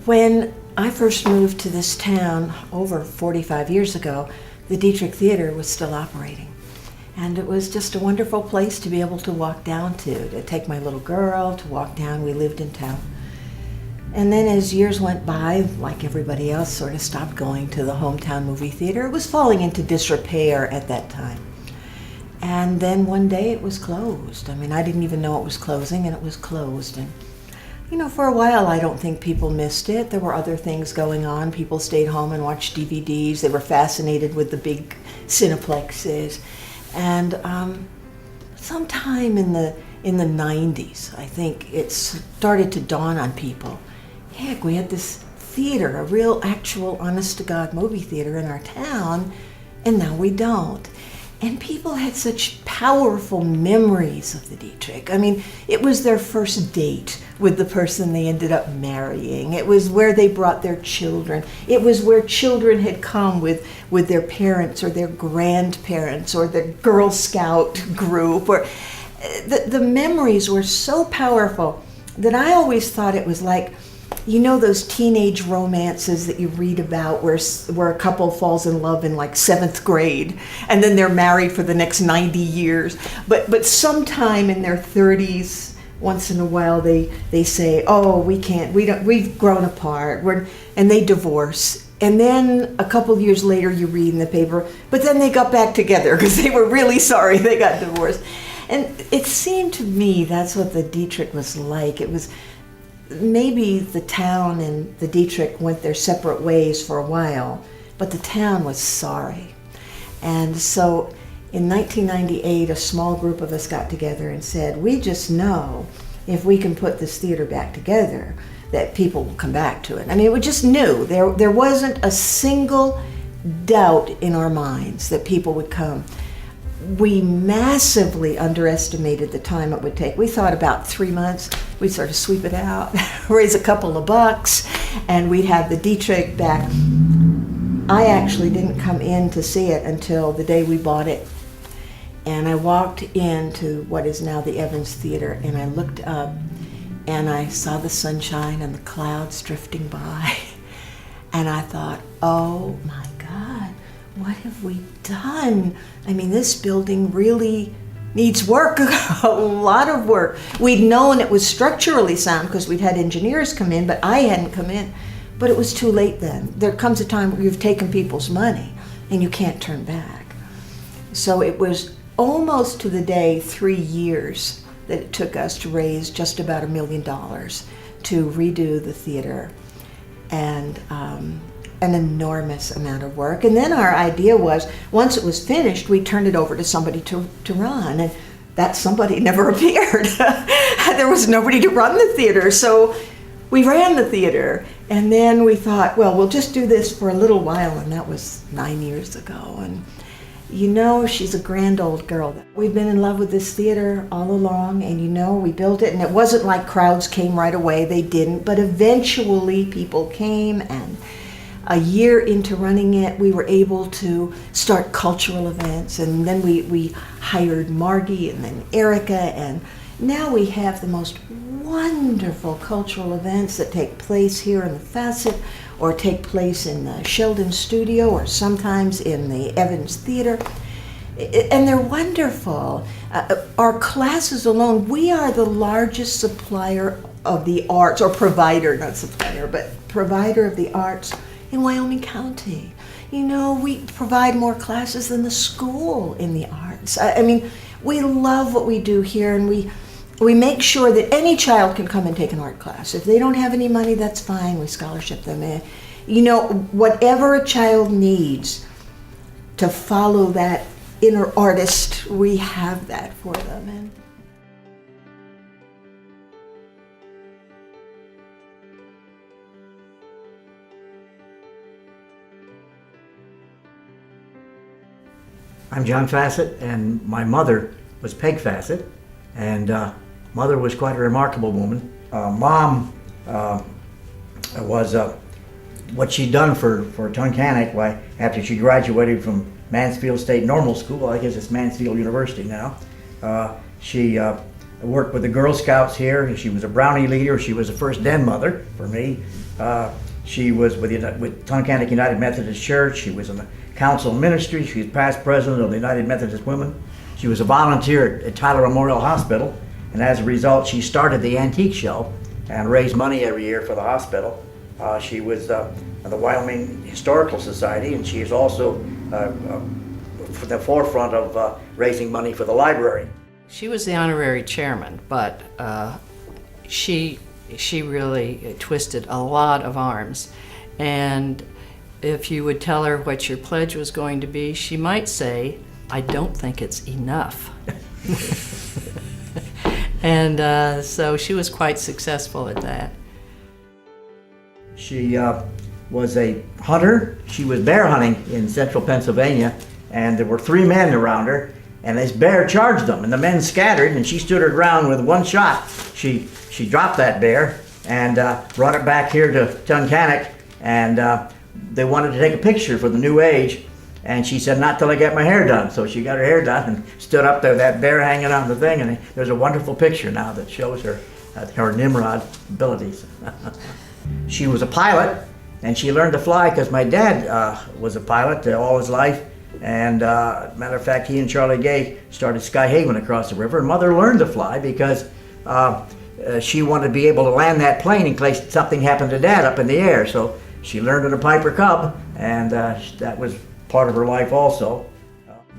When I first moved to this town over 45 years ago, the Dietrich Theater was still operating. And it was just a wonderful place to be able to walk down to take my little girl, to walk down. We lived in town. And then as years went by, like everybody else, sort of stopped going to the hometown movie theater. It was falling into disrepair at that time. And then one day it was closed. I mean, I didn't even know it was closing, and it was closed. And you know, for a while, I don't think people missed it. There were other things going on. People stayed home and watched DVDs. They were fascinated with the big cineplexes. And sometime in the 90s, I think it started to dawn on people. Heck, we had this theater, a real, actual, honest-to-God movie theater in our town, and now we don't. And people had such powerful memories of the Dietrich. I mean, it was their first date with the person they ended up marrying. It was where they brought their children. It was where children had come with their parents or their grandparents or the Girl Scout group. Or the memories were so powerful that I always thought it was like, you know, those teenage romances that you read about where a couple falls in love in like 7th grade and then they're married for the next 90 years. But sometime in their 30s, once in a while they say, oh, we've grown apart, and they divorce. And then a couple years later you read in the paper, but then they got back together because they were really sorry they got divorced. And it seemed to me that's what the Dietrich was like. It was maybe the town and the Dietrich went their separate ways for a while, but the town was sorry. And so in 1998, a small group of us got together and said, we just know if we can put this theater back together, that people will come back to it. I mean, we just knew. There wasn't a single doubt in our minds that people would come. We massively underestimated the time it would take. We thought about 3 months. We'd sort of sweep it out, raise a couple of bucks, and we'd have the Dietrich back. I actually didn't come in to see it until the day we bought it. And I walked into what is now the Evans Theater, and I looked up, and I saw the sunshine and the clouds drifting by. And I thought, oh my God, what have we done? I mean, this building really needs work, a lot of work. We'd known it was structurally sound because we'd had engineers come in, but I hadn't come in. But it was too late then. There comes a time where you've taken people's money and you can't turn back. So it was almost to the day 3 years that it took us to raise just about $1 million to redo the theater, and an enormous amount of work. And then our idea was, once it was finished, we'd turn it over to somebody to run, and that somebody never appeared. There was nobody to run the theater, so we ran the theater. And then we thought, well, we'll just do this for a little while, and that was 9 years ago. And you know, she's a grand old girl. We've been in love with this theater all along, and you know, we built it, and it wasn't like crowds came right away. They didn't, but eventually people came, and a year into running it, we were able to start cultural events, and then we hired Margie and then Erica, and now we have the most wonderful cultural events that take place here in the Facet, or take place in the Sheldon Studio, or sometimes in the Evans Theater, and they're wonderful. Our classes alone, we are the largest supplier of the arts, or provider, not supplier, but provider of the arts in Wyoming County. You know, we provide more classes than the school in the arts. I mean, we love what we do here, and we make sure that any child can come and take an art class. If they don't have any money, that's fine. We scholarship them. You know, whatever a child needs to follow that inner artist, we have that for them. And I'm John Fassett, and my mother was Peg Fassett, and mother was quite a remarkable woman. Mom was what she'd done for Tunkhannock. Why, after she graduated from Mansfield State Normal School, I guess it's Mansfield University now, she worked with the Girl Scouts here. She was a Brownie leader. She was the first den mother for me. She was with Tunkhannock United Methodist Church. She was in the council ministry. She was past president of the United Methodist Women. She was a volunteer at Tyler Memorial Hospital, and as a result, she started the antique show and raised money every year for the hospital. She was the Wyoming Historical Society, and she is also for the forefront of raising money for the library. She was the honorary chairman, but she really twisted a lot of arms. And if you would tell her what your pledge was going to be, she might say, "I don't think it's enough." And so she was quite successful at that. She was a hunter. She was bear hunting in central Pennsylvania, and there were 3 men around her, and this bear charged them, and the men scattered, and she stood her ground with one shot. She dropped that bear and brought it back here to Tunkhannock, and they wanted to take a picture for the new age, and she said, "Not till I get my hair done." So she got her hair done and stood up there, that bear hanging on the thing, and there's a wonderful picture now that shows her Nimrod abilities. She was a pilot, and she learned to fly because my dad was a pilot all his life. And matter of fact, he and Charlie Gay started Sky Haven across the river. And Mother learned to fly because she wanted to be able to land that plane in case something happened to Dad up in the air. So she learned in a Piper Cub, and that was part of her life also.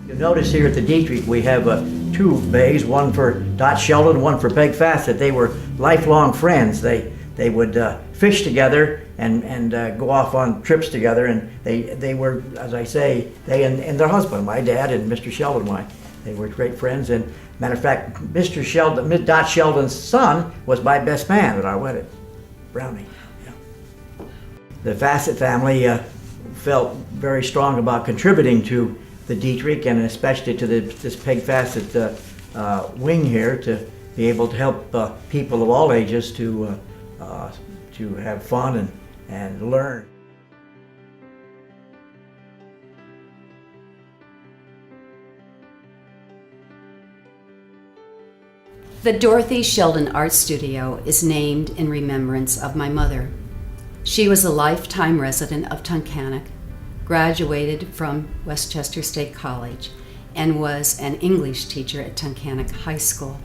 You'll notice here at the Dietrich we have 2 bays, one for Dot Sheldon, one for Peg Fassett. They were lifelong friends. They would fish together and go off on trips together, and they were, as I say, they and their husband, my dad and Mr. Sheldon, they were great friends. And matter of fact, Mr. Sheldon, Dot Sheldon's son was my best man at our wedding, Brownie. Yeah. The Fassett family felt very strong about contributing to the Dietrich, and especially to this Peg Fassett wing here, to be able to help people of all ages to have fun and learn. The Dorothy Sheldon Art Studio is named in remembrance of my mother. She was a lifetime resident of Tunkhannock, graduated from Westchester State College, and was an English teacher at Tunkhannock High School.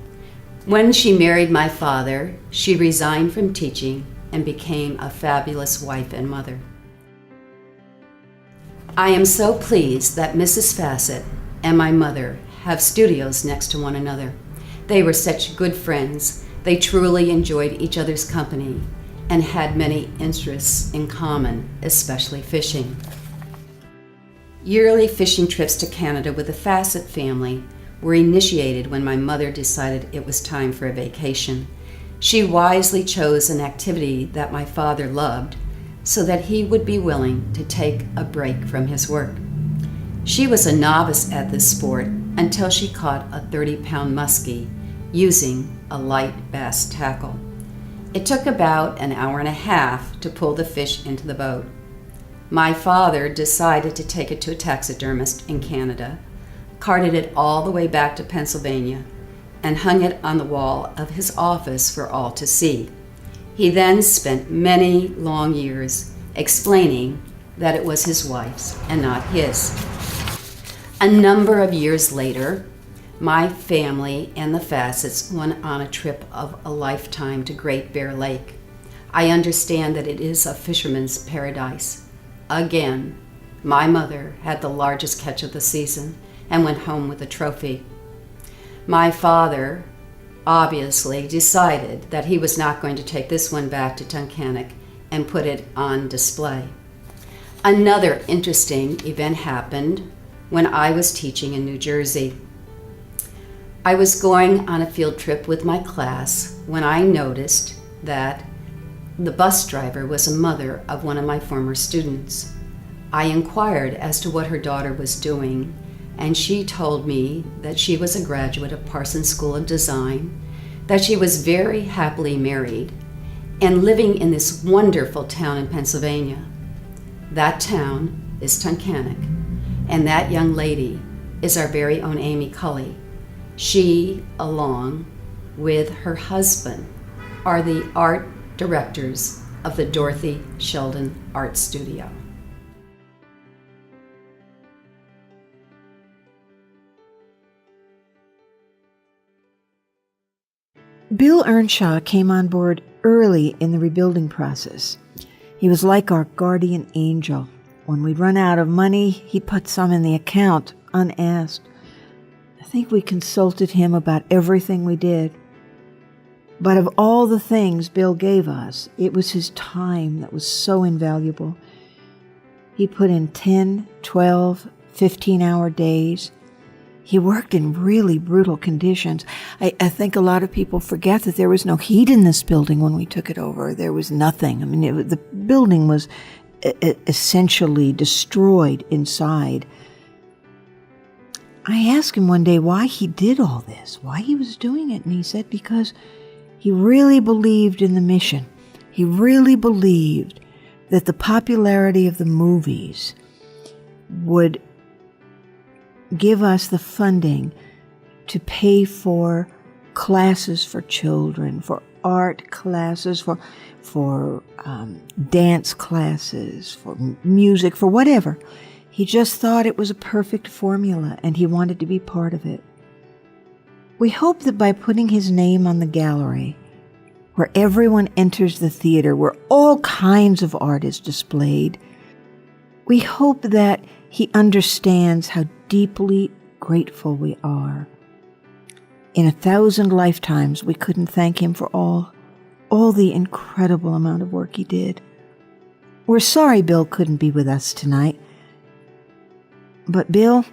When she married my father, she resigned from teaching and became a fabulous wife and mother. I am so pleased that Mrs. Fassett and my mother have studios next to one another. They were such good friends. They truly enjoyed each other's company and had many interests in common, especially fishing. Yearly fishing trips to Canada with the Fassett family were initiated when my mother decided it was time for a vacation. She wisely chose an activity that my father loved so that he would be willing to take a break from his work. She was a novice at this sport until she caught a 30-pound muskie using a light bass tackle. It took about an hour and a half to pull the fish into the boat. My father decided to take it to a taxidermist in Canada, carted it all the way back to Pennsylvania, and hung it on the wall of his office for all to see. He then spent many long years explaining that it was his wife's and not his. A number of years later, my family and the Fassetts went on a trip of a lifetime to Great Bear Lake. I understand that it is a fisherman's paradise. Again, my mother had the largest catch of the season and went home with a trophy. My father obviously decided that he was not going to take this one back to Tunkhannock and put it on display. Another interesting event happened when I was teaching in New Jersey. I was going on a field trip with my class when I noticed that the bus driver was a mother of one of my former students. I inquired as to what her daughter was doing, and she told me that she was a graduate of Parsons School of Design, that she was very happily married, and living in this wonderful town in Pennsylvania. That town is Tunkhannock, and that young lady is our very own Amy Cully. She, along with her husband, are the art directors of the Dorothy Sheldon Art Studio. Bill Earnshaw came on board early in the rebuilding process. He was like our guardian angel. When we'd run out of money, he'd put some in the account, unasked. I think we consulted him about everything we did. But of all the things Bill gave us, it was his time that was so invaluable. He put in 10, 12, 15-hour days. He worked in really brutal conditions. I think a lot of people forget that there was no heat in this building when we took it over. There was nothing. I mean, the building was essentially destroyed inside. I asked him one day why he did all this, why he was doing it, and he said because he really believed in the mission. He really believed that the popularity of the movies would give us the funding to pay for classes for children, for art classes, for dance classes, for music, for whatever. He just thought it was a perfect formula, and he wanted to be part of it. We hope that by putting his name on the gallery, where everyone enters the theater, where all kinds of art is displayed, we hope that he understands how deeply grateful we are. In 1,000 lifetimes, we couldn't thank him for all the incredible amount of work he did. We're sorry Bill couldn't be with us tonight. But Bill,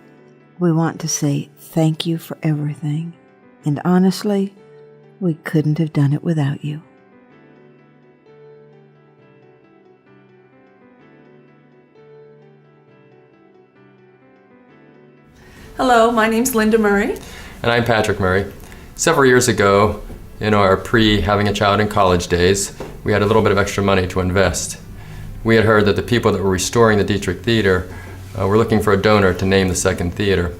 we want to say thank you for everything. And honestly, we couldn't have done it without you. Hello, my name's Linda Murray. And I'm Patrick Murray. Several years ago, in our pre-having a child in college days, we had a little bit of extra money to invest. We had heard that the people that were restoring the Dietrich Theater were looking for a donor to name the second theater.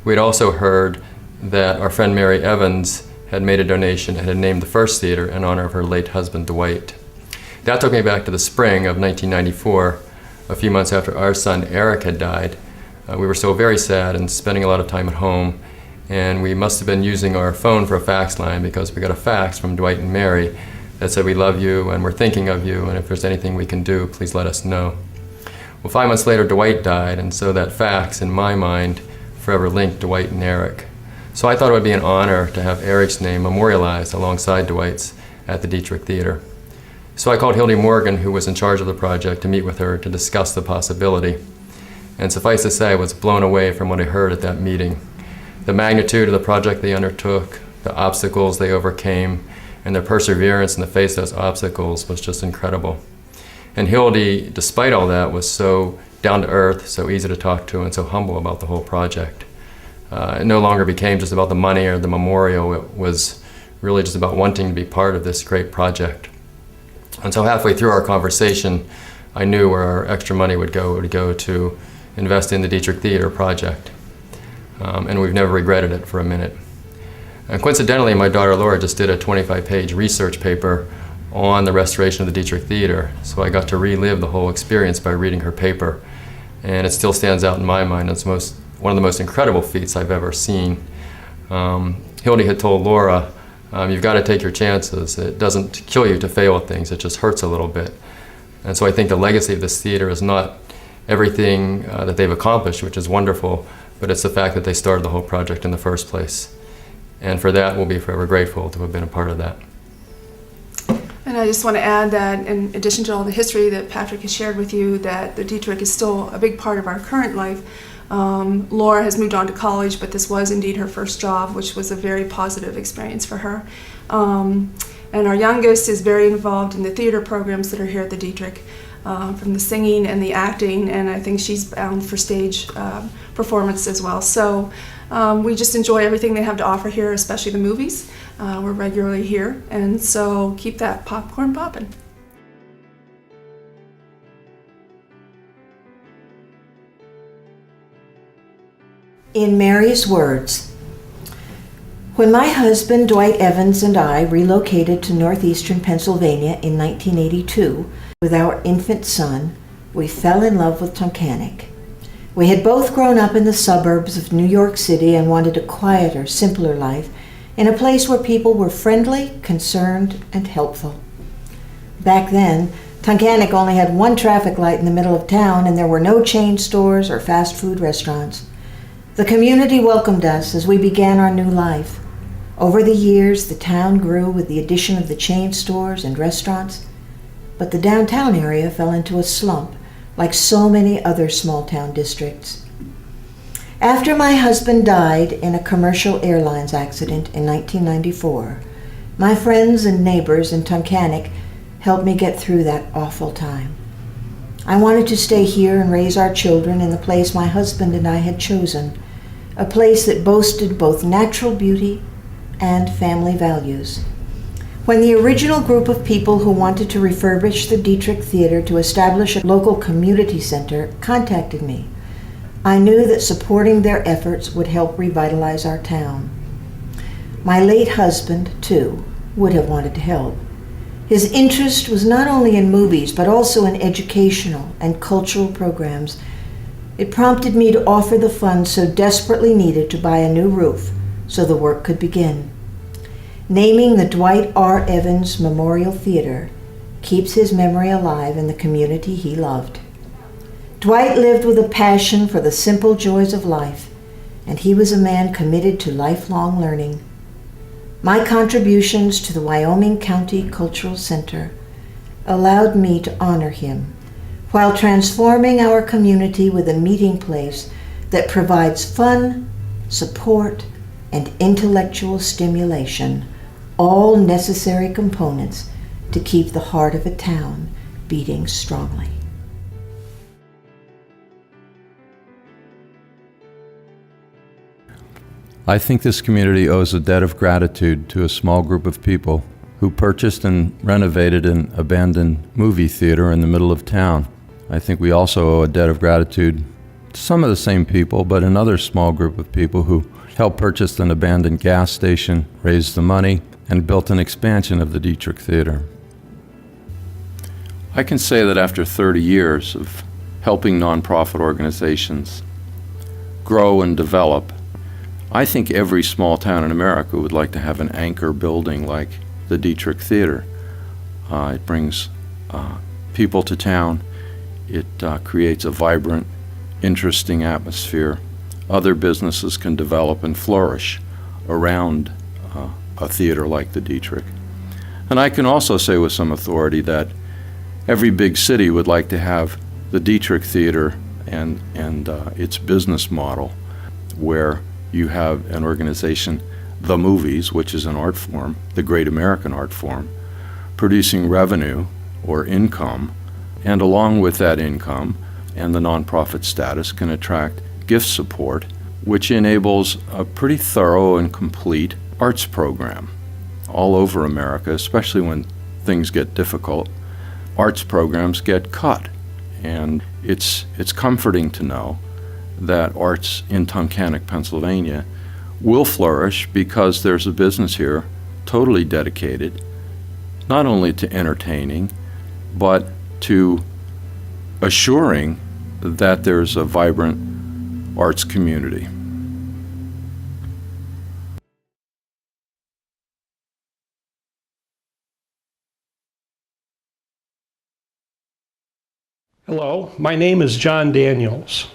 We had also heard that our friend Mary Evans had made a donation and had named the first theater in honor of her late husband, Dwight. That took me back to the spring of 1994, a few months after our son Eric had died. We were so very sad and spending a lot of time at home, and we must have been using our phone for a fax line because we got a fax from Dwight and Mary that said, "We love you and we're thinking of you, and if there's anything we can do, please let us know." Well, 5 months later, Dwight died, and so that fax, in my mind, forever linked Dwight and Eric. So I thought it would be an honor to have Eric's name memorialized alongside Dwight's at the Dietrich Theater. So I called Hildy Morgan, who was in charge of the project, to meet with her to discuss the possibility. And suffice to say, I was blown away from what I heard at that meeting. The magnitude of the project they undertook, the obstacles they overcame, and their perseverance in the face of those obstacles was just incredible. And Hildy, despite all that, was so down to earth, so easy to talk to, and so humble about the whole project. It no longer became just about the money or the memorial. It was really just about wanting to be part of this great project. And so halfway through our conversation, I knew where our extra money would go. It would go to invest in the Dietrich Theater project. And we've never regretted it for a minute. And coincidentally, my daughter Laura just did a 25-page research paper on the restoration of the Dietrich Theater. So I got to relive the whole experience by reading her paper. And it still stands out in my mind as one of the most incredible feats I've ever seen. Hildy had told Laura, you've got to take your chances. It doesn't kill you to fail at things, it just hurts a little bit. And so I think the legacy of this theater is not everything that they've accomplished, which is wonderful, but it's the fact that they started the whole project in the first place. And for that, we'll be forever grateful to have been a part of that. And I just want to add that in addition to all the history that Patrick has shared with you, that the Dietrich is still a big part of our current life. Laura has moved on to college, but this was indeed her first job, which was a very positive experience for her. And our youngest is very involved in the theater programs that are here at the Dietrich, from the singing and the acting, and I think she's bound for stage performance as well. So we just enjoy everything they have to offer here, especially the movies. We're regularly here, and so keep that popcorn popping. In Mary's words, When my husband, Dwight Evans, and I relocated to northeastern Pennsylvania in 1982 with our infant son, we fell in love with Tunkhannock. We had both grown up in the suburbs of New York City and wanted a quieter, simpler life in a place where people were friendly, concerned, and helpful. Back then, Tunkhannock only had one traffic light in the middle of town, and there were no chain stores or fast food restaurants. The community welcomed us as we began our new life. Over the years, the town grew with the addition of the chain stores and restaurants, but the downtown area fell into a slump, like so many other small-town districts. After my husband died in a commercial airlines accident in 1994, my friends and neighbors in Tunkhannock helped me get through that awful time. I wanted to stay here and raise our children in the place my husband and I had chosen, a place that boasted both natural beauty and family values. When the original group of people who wanted to refurbish the Dietrich Theater to establish a local community center contacted me, I knew that supporting their efforts would help revitalize our town. My late husband, too, would have wanted to help. His interest was not only in movies, but also in educational and cultural programs. It prompted me to offer the funds so desperately needed to buy a new roof so the work could begin. Naming the Dwight R. Evans Memorial Theater keeps his memory alive in the community he loved. Dwight lived with a passion for the simple joys of life, and he was a man committed to lifelong learning. My contributions to the Wyoming County Cultural Center allowed me to honor him while transforming our community with a meeting place that provides fun, support, and intellectual stimulation, all necessary components to keep the heart of a town beating strongly. I think this community owes a debt of gratitude to a small group of people who purchased and renovated an abandoned movie theater in the middle of town. I think we also owe a debt of gratitude to some of the same people, but another small group of people who helped purchase an abandoned gas station, raised the money, and built an expansion of the Dietrich Theater. I can say that after 30 years of helping nonprofit organizations grow and develop, I think every small town in America would like to have an anchor building like the Dietrich Theater. It brings people to town. It creates a vibrant, interesting atmosphere. Other businesses can develop and flourish around a theater like the Dietrich. And I can also say with some authority that every big city would like to have the Dietrich Theater and its business model, where you have an organization, The Movies, which is an art form, the great American art form, producing revenue or income, and along with that income and the nonprofit status can attract gift support, which enables a pretty thorough and complete arts program all over America, especially when things get difficult. Arts programs get cut, and it's comforting to know that arts in Tunkhannock, Pennsylvania will flourish because there's a business here totally dedicated not only to entertaining, but to assuring that there's a vibrant arts community. Hello, my name is John Daniels.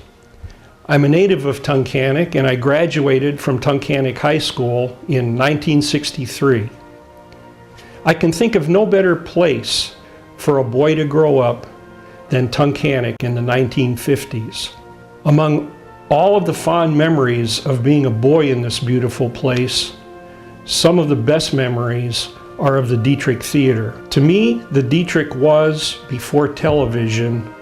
I'm a native of Tunkhannock, and I graduated from Tunkhannock High School in 1963. I can think of no better place for a boy to grow up than Tunkhannock in the 1950s. Among all of the fond memories of being a boy in this beautiful place, some of the best memories are of the Dietrich Theater. To me, the Dietrich was, before television,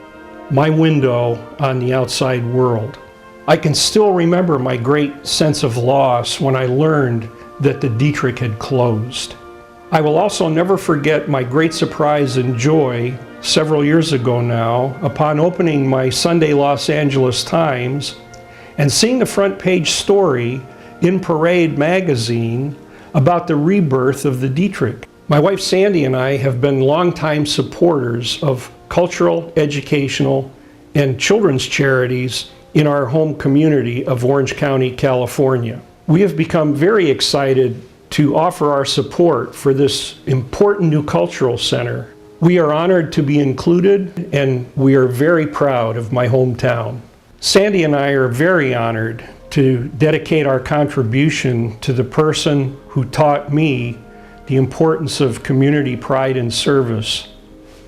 my window on the outside world. I can still remember my great sense of loss when I learned that the Dietrich had closed. I will also never forget my great surprise and joy several years ago now upon opening my Sunday Los Angeles Times and seeing the front page story in Parade magazine about the rebirth of the Dietrich. My wife Sandy and I have been longtime supporters of cultural, educational, and children's charities in our home community of Orange County, California. We have become very excited to offer our support for this important new cultural center. We are honored to be included, and we are very proud of my hometown. Sandy and I are very honored to dedicate our contribution to the person who taught me the importance of community pride and service,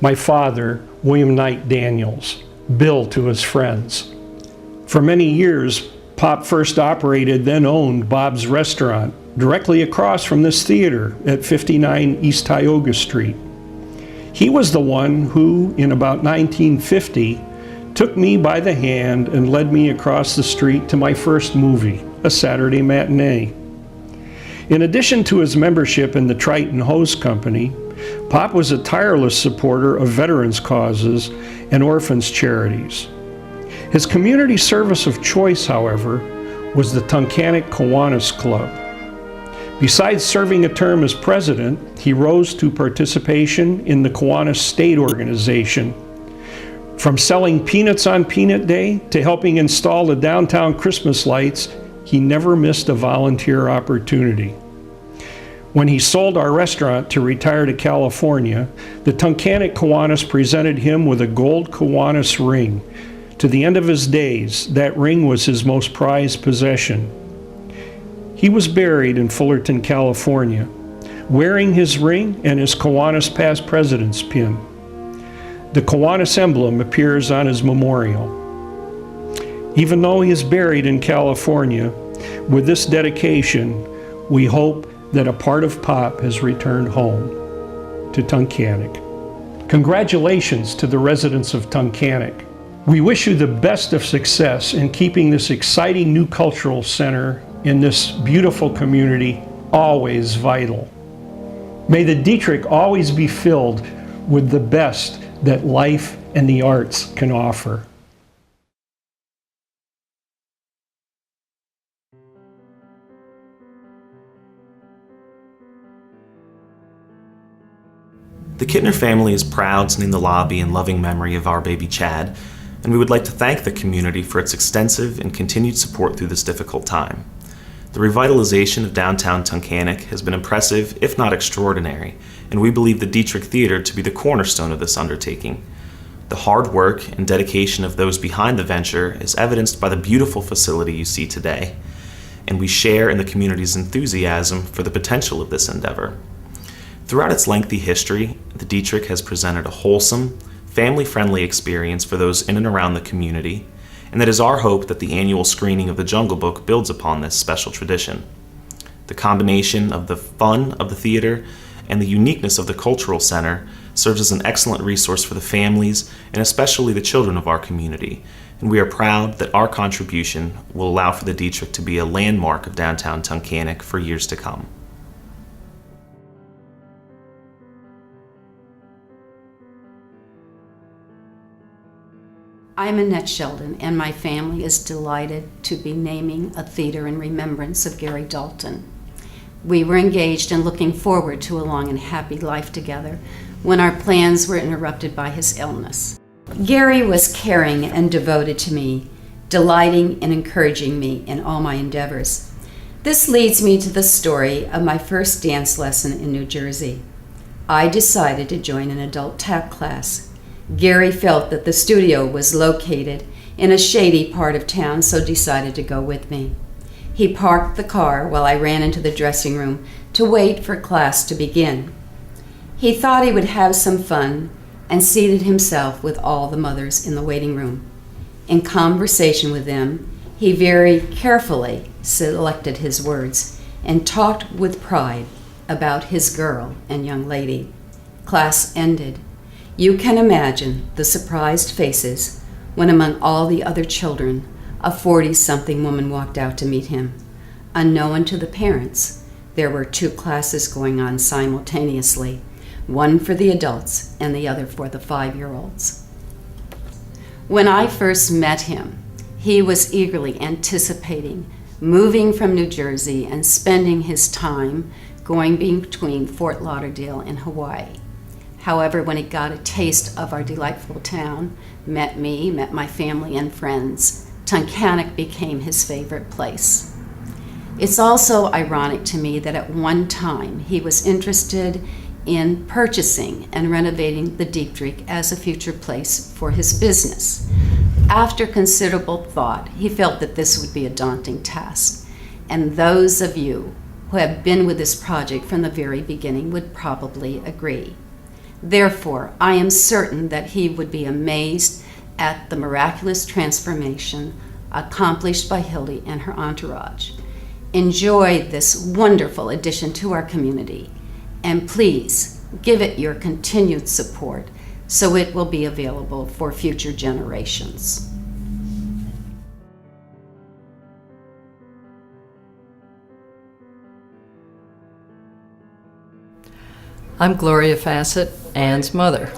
my father, William Knight Daniels, Bill to his friends. For many years, Pop first operated, then owned Bob's Restaurant, directly across from this theater at 59 East Tioga Street. He was the one who, in about 1950, took me by the hand and led me across the street to my first movie, A Saturday Matinee. In addition to his membership in the Triton Hose Company, Pop was a tireless supporter of veterans' causes and orphans' charities. His community service of choice, however, was the Tunkhannock Kiwanis Club. Besides serving a term as president, he rose to participation in the Kiwanis State Organization. From selling peanuts on Peanut Day to helping install the downtown Christmas lights, he never missed a volunteer opportunity. When he sold our restaurant to retire to California, the Tunkhannock Kiwanis presented him with a gold Kiwanis ring. To the end of his days, that ring was his most prized possession. He was buried in Fullerton, California, wearing his ring and his Kiwanis Past President's pin. The Kiwanis emblem appears on his memorial. Even though he is buried in California, with this dedication, we hope that a part of Pop has returned home to Tunkhannock. Congratulations to the residents of Tunkhannock. We wish you the best of success in keeping this exciting new cultural center in this beautiful community always vital. May the Dietrich always be filled with the best that life and the arts can offer. The Kittner family is proud to name the lobby in loving memory of our baby Chad, and we would like to thank the community for its extensive and continued support through this difficult time. The revitalization of downtown Tunkhannock has been impressive, if not extraordinary, and we believe the Dietrich Theater to be the cornerstone of this undertaking. The hard work and dedication of those behind the venture is evidenced by the beautiful facility you see today, and we share in the community's enthusiasm for the potential of this endeavor. Throughout its lengthy history, the Dietrich has presented a wholesome, family-friendly experience for those in and around the community, and it is our hope that the annual screening of The Jungle Book builds upon this special tradition. The combination of the fun of the theater and the uniqueness of the cultural center serves as an excellent resource for the families and especially the children of our community, and we are proud that our contribution will allow for the Dietrich to be a landmark of downtown Tunkhannock for years to come. I'm Annette Sheldon, and my family is delighted to be naming a theater in remembrance of Gary Dalton. We were engaged and looking forward to a long and happy life together when our plans were interrupted by his illness. Gary was caring and devoted to me, delighting and encouraging me in all my endeavors. This leads me to the story of my first dance lesson in New Jersey. I decided to join an adult tap class. Gary felt that the studio was located in a shady part of town, so decided to go with me. He parked the car while I ran into the dressing room to wait for class to begin. He thought he would have some fun and seated himself with all the mothers in the waiting room. In conversation with them, he very carefully selected his words and talked with pride about his girl and young lady. Class ended. You can imagine the surprised faces when among all the other children, a 40-something woman walked out to meet him. Unknown to the parents, there were 2 classes going on simultaneously, one for the adults and the other for the 5-year-olds. When I first met him, he was eagerly anticipating moving from New Jersey and spending his time going between Fort Lauderdale and Hawaii. However, when he got a taste of our delightful town, met me, met my family and friends, Tunkhannock became his favorite place. It's also ironic to me that at one time he was interested in purchasing and renovating the Dietrich as a future place for his business. After considerable thought, he felt that this would be a daunting task, and those of you who have been with this project from the very beginning would probably agree. Therefore, I am certain that he would be amazed at the miraculous transformation accomplished by Hildy and her entourage. Enjoy this wonderful addition to our community, and please give it your continued support so it will be available for future generations. I'm Gloria Fassett, Ann's mother.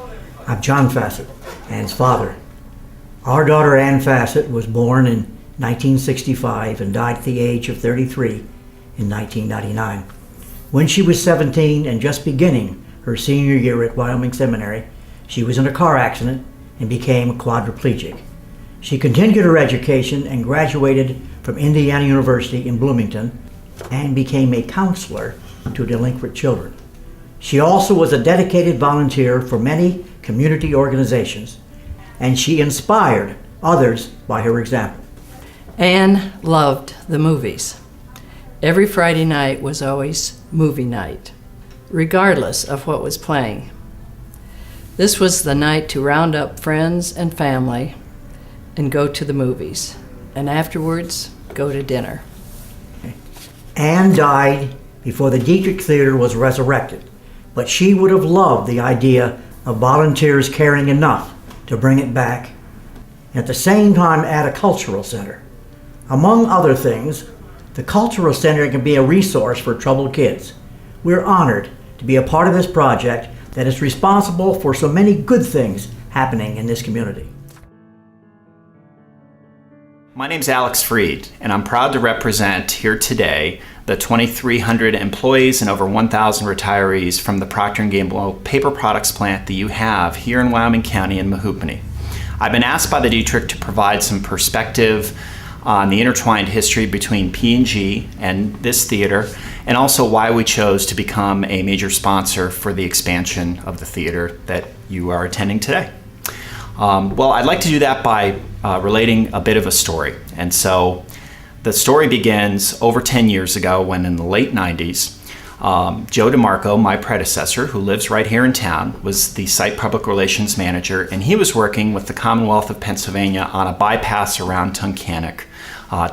I'm John Fassett, Ann's father. Our daughter Ann Fassett was born in 1965 and died at the age of 33 in 1999. When she was 17 and just beginning her senior year at Wyoming Seminary, she was in a car accident and became quadriplegic. She continued her education and graduated from Indiana University in Bloomington and became a counselor to delinquent children. She also was a dedicated volunteer for many community organizations, and she inspired others by her example. Ann loved the movies. Every Friday night was always movie night, regardless of what was playing. This was the night to round up friends and family and go to the movies, and afterwards go to dinner. Ann died before the Dietrich Theater was resurrected, but she would have loved the idea of volunteers caring enough to bring it back, and at the same time add a cultural center. Among other things, the Cultural Center can be a resource for troubled kids. We're honored to be a part of this project that is responsible for so many good things happening in this community. My name's Alex Freed, and I'm proud to represent here today the 2,300 employees and over 1,000 retirees from the Procter & Gamble paper products plant that you have here in Wyoming County in Mahoopany. I've been asked by the Dietrich to provide some perspective on the intertwined history between P&G and this theater, and also why we chose to become a major sponsor for the expansion of the theater that you are attending today. Well, I'd like to do that by relating a bit of a story. And so the story begins over 10 years ago when in the late 90s, Joe DeMarco, my predecessor, who lives right here in town, was the site public relations manager, and he was working with the Commonwealth of Pennsylvania on a bypass around Tunkhannock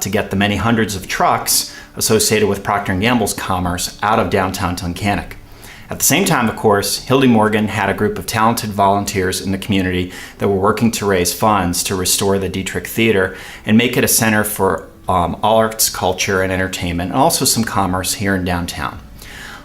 to get the many hundreds of trucks associated with Procter & Gamble's commerce out of downtown Tunkhannock. At the same time, of course, Hildy Morgan had a group of talented volunteers in the community that were working to raise funds to restore the Dietrich Theater and make it a center for all arts, culture, and entertainment, and also some commerce here in downtown.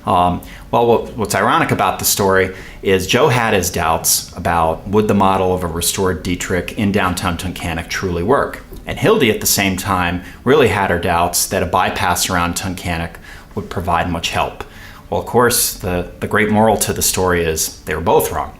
Well, what's ironic about the story is Joe had his doubts about would the model of a restored Dietrich in downtown Tunkhannock truly work. And Hildy, at the same time, really had her doubts that a bypass around Tunkhannock would provide much help. Well, of course, the great moral to the story is they were both wrong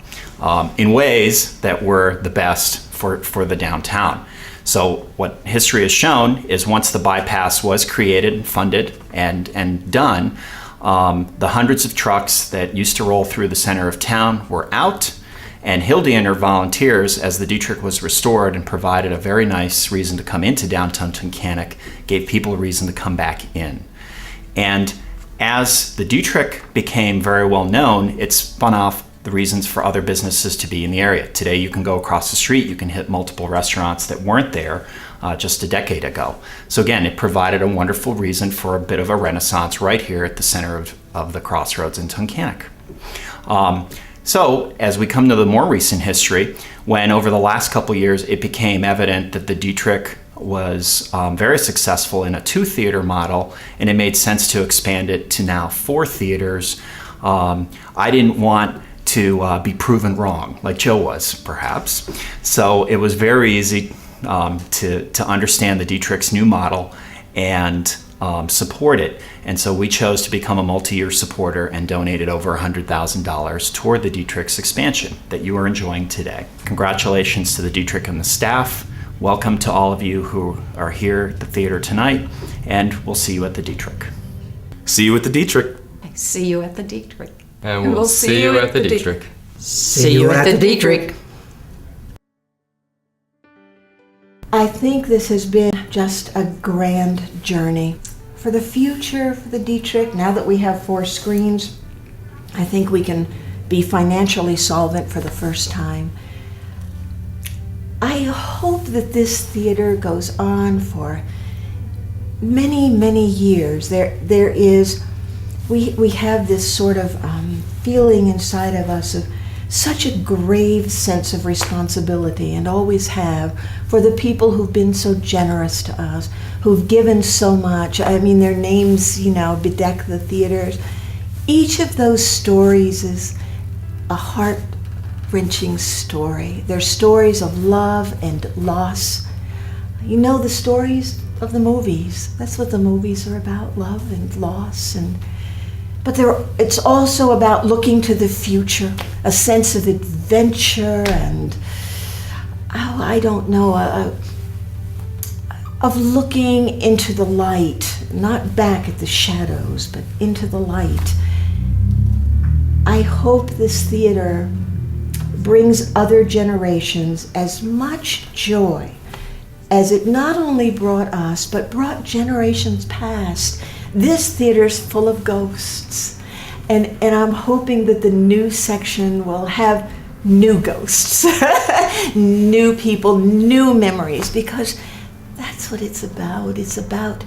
in ways that were the best for the downtown. So what history has shown is once the bypass was created, funded, and done, the hundreds of trucks that used to roll through the center of town were out, and Hildy and her volunteers, as the Dietrich was restored and provided a very nice reason to come into downtown Tunkhannock, gave people a reason to come back in. And as the Dietrich became very well known, it spun off the reasons for other businesses to be in the area. Today you can go across the street, you can hit multiple restaurants that weren't there just a decade ago. So again, it provided a wonderful reason for a bit of a renaissance right here at the center of the crossroads in Tunkhannock. So as we come to the more recent history, when over the last couple years it became evident that the Dietrich was very successful in a 2-theater model, and it made sense to expand it to now 4 theaters. I didn't want to be proven wrong, like Joe was, perhaps. So it was very easy to understand the Dietrich's new model and support it. And so we chose to become a multi-year supporter and donated over $100,000 toward the Dietrich's expansion that you are enjoying today. Congratulations to the Dietrich and the staff. Welcome to all of you who are here at the theater tonight, and we'll see you at the Dietrich. See you at the Dietrich. See you at the Dietrich. And we'll see you at the Dietrich. See you at the Dietrich. I think this has been just a grand journey. For the future, for the Dietrich, now that we have 4 screens, I think we can be financially solvent for the first time. I hope that this theater goes on for many, many years. We have this sort of feeling inside of us of such a grave sense of responsibility, and always have, for the people who've been so generous to us, who've given so much. I mean, their names, bedeck the theaters. Each of those stories is a heart-wrenching story. They're stories of love and loss. The stories of the movies. That's what the movies are about, love and loss. But it's also about looking to the future, a sense of adventure and, of looking into the light, not back at the shadows, but into the light. I hope this theater brings other generations as much joy as it not only brought us, but brought generations past. This theater's full of ghosts, and I'm hoping that the new section will have new ghosts, new people, new memories, because that's what it's about. It's about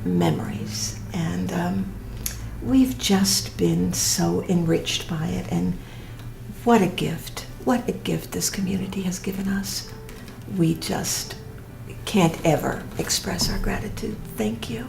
memories, and we've just been so enriched by it, and what a gift this community has given us. We just can't ever express our gratitude. Thank you.